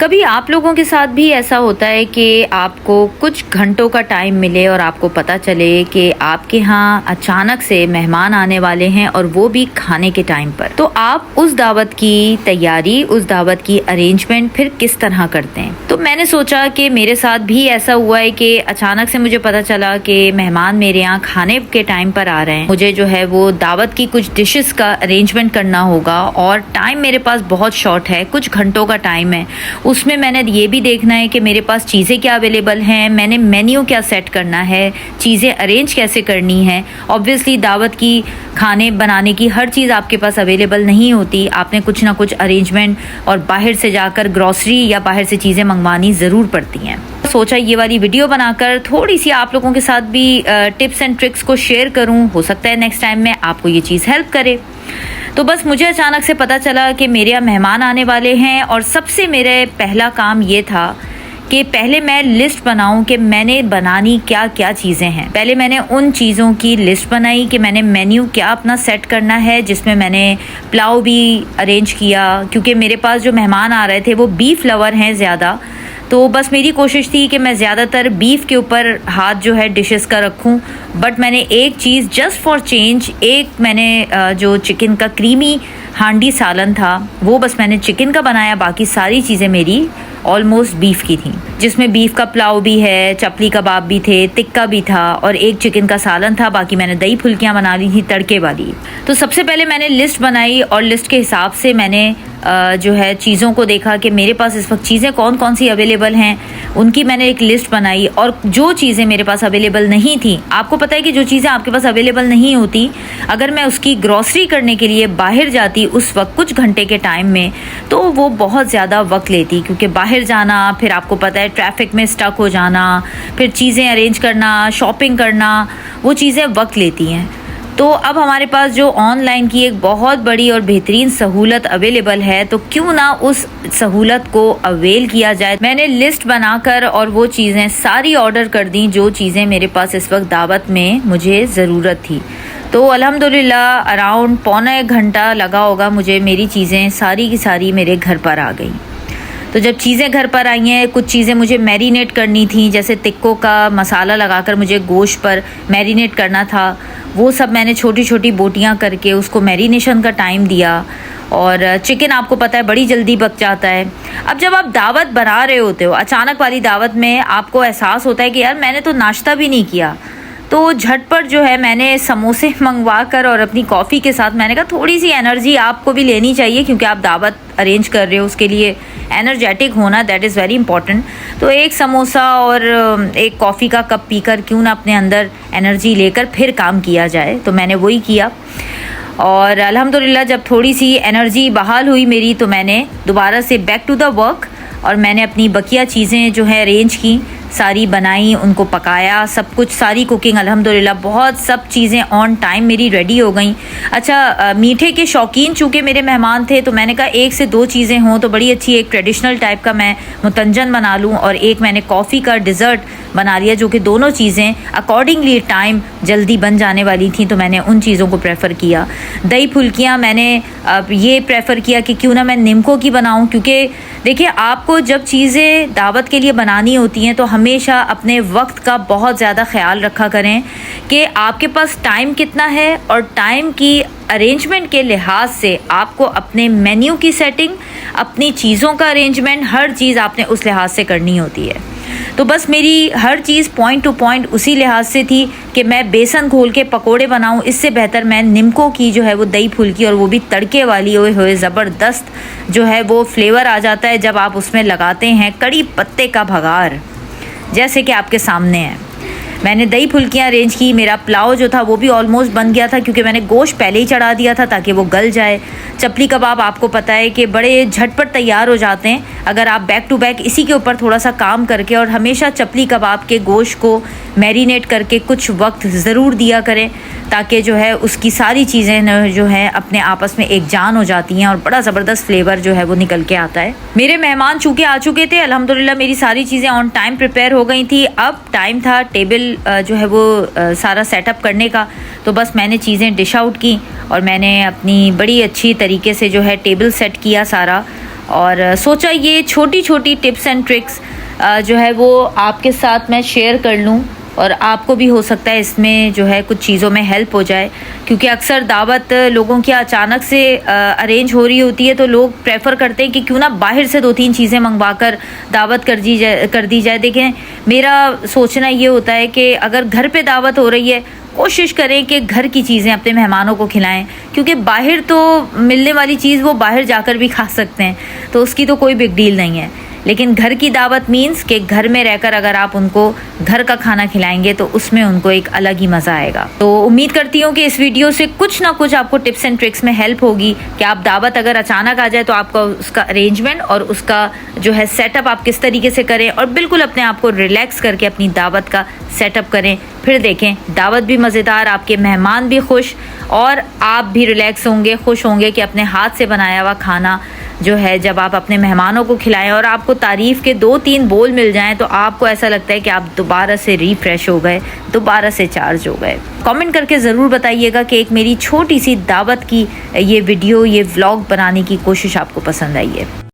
कभी आप लोगों के साथ भी ऐसा होता है कि आपको कुछ घंटों का टाइम मिले और आपको पता चले कि आपके यहाँ अचानक से मेहमान आने वाले हैं और वो भी खाने के टाइम पर, तो आप उस दावत की तैयारी, उस दावत की अरेंजमेंट फिर किस तरह करते हैं? तो मैंने सोचा कि मेरे साथ भी ऐसा हुआ है कि अचानक से मुझे पता चला कि मेहमान मेरे यहाँ खाने के टाइम पर आ रहे हैं। मुझे जो है वो दावत की कुछ डिशेस का अरेंजमेंट करना होगा और टाइम मेरे पास बहुत शॉर्ट है, कुछ घंटों का टाइम है। उसमें मैंने ये भी देखना है कि मेरे पास चीज़ें क्या अवेलेबल हैं, मैंने मेन्यू क्या सेट करना है, चीज़ें अरेंज कैसे करनी है। ऑब्वियसली दावत की खाने बनाने की हर चीज़ आपके पास अवेलेबल नहीं होती, आपने कुछ ना कुछ अरेंजमेंट और बाहर से जाकर ग्रॉसरी या बाहर से चीज़ें मंगवानी ज़रूर पड़ती हैं। सोचा ये वाली वीडियो बनाकर थोड़ी सी आप लोगों के साथ भी टिप्स एंड ट्रिक्स को शेयर करूं, हो सकता है नेक्स्ट टाइम में आपको ये चीज़ हेल्प करे। तो बस मुझे अचानक से पता चला कि मेरे यहाँ मेहमान आने वाले हैं और सबसे मेरे पहला काम ये था कि पहले मैं लिस्ट बनाऊं कि मैंने बनानी क्या क्या चीज़ें हैं। पहले मैंने उन चीज़ों की लिस्ट बनाई कि मैंने मेन्यू क्या अपना सेट करना है, जिसमें मैंने पुलाव भी अरेंज किया क्योंकि मेरे पास जो मेहमान आ रहे थे वो बीफ लवर हैं ज़्यादा। तो बस मेरी कोशिश थी कि मैं ज़्यादातर बीफ के ऊपर हाथ जो है डिशेस का रखूं, बट मैंने एक चीज़ जस्ट फॉर चेंज, एक मैंने जो चिकन का क्रीमी हांडी सालन था वो बस मैंने चिकन का बनाया, बाकी सारी चीज़ें मेरी ऑलमोस्ट बीफ की थी, जिसमें बीफ का पुलाव भी है, चपली कबाब भी थे, टिक्का भी था और एक चिकन का सालन था। बाकी मैंने दही फुल्कियाँ बना ली थी तड़के वाली। तो सबसे पहले मैंने लिस्ट बनाई और लिस्ट के हिसाब से मैंने जो है चीज़ों को देखा कि मेरे पास इस वक्त चीज़ें कौन कौन सी अवेलेबल हैं, उनकी मैंने एक लिस्ट बनाई। और जो चीज़ें मेरे पास अवेलेबल नहीं थी, आपको पता है कि जो चीज़ें आपके पास अवेलेबल नहीं होती, अगर मैं उसकी ग्रॉसरी करने के लिए बाहर जाती उस वक्त कुछ घंटे के टाइम में, तो वो बहुत ज़्यादा वक्त लेती, क्योंकि बाहर जाना, फिर आपको पता है ट्रैफिक में स्टक हो जाना, फिर चीज़ें अरेंज करना, शॉपिंग करना, वो चीज़ें वक्त लेती हैं। तो अब हमारे पास जो ऑनलाइन की एक बहुत बड़ी और बेहतरीन सहूलत अवेलेबल है, तो क्यों ना उस सहूलत को अवेल किया जाए। मैंने लिस्ट बनाकर और वो चीज़ें सारी ऑर्डर कर दी जो चीज़ें मेरे पास इस वक्त दावत में मुझे ज़रूरत थी। तो अल्हम्दुलिल्लाह अराउंड पौना 1 घंटा लगा होगा मुझे, मेरी चीज़ें सारी की सारी मेरे घर पर आ गई। तो जब चीज़ें घर पर आई हैं, कुछ चीज़ें मुझे मैरिनेट करनी थी, जैसे टिक्कों का मसाला लगाकर मुझे गोश्त पर मैरिनेट करना था, वो सब मैंने छोटी छोटी बोटियां करके उसको मैरिनेशन का टाइम दिया। और चिकन आपको पता है बड़ी जल्दी पक जाता है। अब जब आप दावत बना रहे होते हो, अचानक वाली दावत में आपको एहसास होता है कि यार मैंने तो नाश्ता भी नहीं किया, तो झटपट जो है मैंने समोसे मंगवा कर और अपनी कॉफ़ी के साथ मैंने कहा थोड़ी सी एनर्जी आपको भी लेनी चाहिए, क्योंकि आप दावत अरेंज कर रहे हो, उसके लिए एनर्जेटिक होना दैट इज़ वेरी इंपॉर्टेंट। तो एक समोसा और एक कॉफ़ी का कप पीकर क्यों ना अपने अंदर एनर्जी लेकर फिर काम किया जाए, तो मैंने वही किया। और अल्हम्दुलिल्लाह जब थोड़ी सी एनर्जी बहाल हुई मेरी, तो मैंने दोबारा से बैक टू द वर्क और मैंने अपनी बकिया चीज़ें जो है अरेंज की, सारी बनाई, उनको पकाया, सब कुछ, सारी कुकिंग अल्हम्दुलिल्लाह बहुत सब चीज़ें ऑन टाइम मेरी रेडी हो गई। अच्छा, मीठे के शौकीन चूँकि मेरे मेहमान थे, तो मैंने कहा 1 से 2 चीज़ें हों तो बड़ी अच्छी, एक ट्रेडिशनल टाइप का मैं मुतंजन बना लूँ और एक मैंने कॉफ़ी का डिज़र्ट बना लिया, जो कि दोनों चीज़ें अकॉर्डिंगली टाइम जल्दी बन जाने वाली थी, तो मैंने उन चीज़ों को प्रेफर किया। दही फुल्कियाँ मैंने ये प्रेफर किया कि क्यों ना मैं निमको की बनाऊँ, क्योंकि देखिए आपको जब चीज़ें दावत के लिए बनानी होती हैं तो हमेशा अपने वक्त का बहुत ज़्यादा ख्याल रखा करें कि आपके पास टाइम कितना है, और टाइम की अरेंजमेंट के लिहाज से आपको अपने मेन्यू की सेटिंग, अपनी चीज़ों का अरेंजमेंट, हर चीज़ आपने उस लिहाज से करनी होती है। तो बस मेरी हर चीज़ पॉइंट टू पॉइंट उसी लिहाज से थी कि मैं बेसन घोल के पकोड़े बनाऊं, इससे बेहतर मैं निमको की जो है वो दही फुल्की, और वो भी तड़के वाली हुए ज़बरदस्त जो है वो फ्लेवर आ जाता है जब आप उसमें लगाते हैं कड़ी पत्ते का भगार, जैसे कि आपके सामने है। मैंने दही फुल्कियाँ अरेंज की, मेरा पुलाव जो था वो भी ऑलमोस्ट बन गया था, क्योंकि मैंने गोश्त पहले ही चढ़ा दिया था ताकि वो गल जाए। चपली कबाब आपको पता है कि बड़े झटपट तैयार हो जाते हैं अगर आप बैक टू बैक इसी के ऊपर थोड़ा सा काम करके, और हमेशा चपली कबाब के गोश्त को मैरिनेट करके कुछ वक्त ज़रूर दिया करें, ताकि जो है उसकी सारी चीज़ें जो हैं अपने आपस में एक जान हो जाती हैं और बड़ा ज़बरदस्त फ्लेवर जो है वो निकल के आता है। मेरे मेहमान चूँकि आ चुके थे, अल्हम्दुलिल्लाह मेरी सारी चीज़ें ऑन टाइम प्रिपेयर हो गई थी। अब टाइम था टेबल जो है वो सारा सेटअप करने का, तो बस मैंने चीज़ें डिश आउट की और मैंने अपनी बड़ी अच्छी तरीके से जो है टेबल सेट किया सारा, और सोचा ये छोटी छोटी टिप्स एंड ट्रिक्स जो है वो आपके साथ मैं शेयर कर लूँ और आपको भी हो सकता है इसमें जो है कुछ चीज़ों में हेल्प हो जाए, क्योंकि अक्सर दावत लोगों की अचानक से अरेंज हो रही होती है तो लोग प्रेफर करते हैं कि क्यों ना बाहर से 2-3 चीज़ें मंगवा कर दावत कर दी जाए। देखें, मेरा सोचना ये होता है कि अगर घर पे दावत हो रही है, कोशिश करें कि घर की चीज़ें अपने मेहमानों को खिलाएं, क्योंकि बाहर तो मिलने वाली चीज़ वो बाहर जाकर भी खा सकते हैं, तो उसकी तो कोई बिग डील नहीं है। लेकिन घर की दावत मीन्स कि घर में रहकर अगर आप उनको घर का खाना खिलाएंगे तो उसमें उनको एक अलग ही मज़ा आएगा। तो उम्मीद करती हूँ कि इस वीडियो से कुछ ना कुछ आपको टिप्स एंड ट्रिक्स में हेल्प होगी कि आप दावत अगर अचानक आ जाए तो आपका उसका अरेंजमेंट और उसका जो है सेटअप आप किस तरीके से करें और बिल्कुल अपने आप को रिलैक्स करके अपनी दावत का सेटअप करें। फिर देखें, दावत भी मज़ेदार, आपके मेहमान भी खुश और आप भी रिलैक्स होंगे, खुश होंगे कि अपने हाथ से बनाया हुआ खाना जो है जब आप अपने मेहमानों को खिलाएं और आपको तारीफ़ के 2-3 बोल मिल जाएं तो आपको ऐसा लगता है कि आप दोबारा से रिफ्रेश हो गए, दोबारा से चार्ज हो गए। कमेंट करके ज़रूर बताइएगा कि एक मेरी छोटी सी दावत की ये वीडियो, ये व्लॉग बनाने की कोशिश आपको पसंद आई है।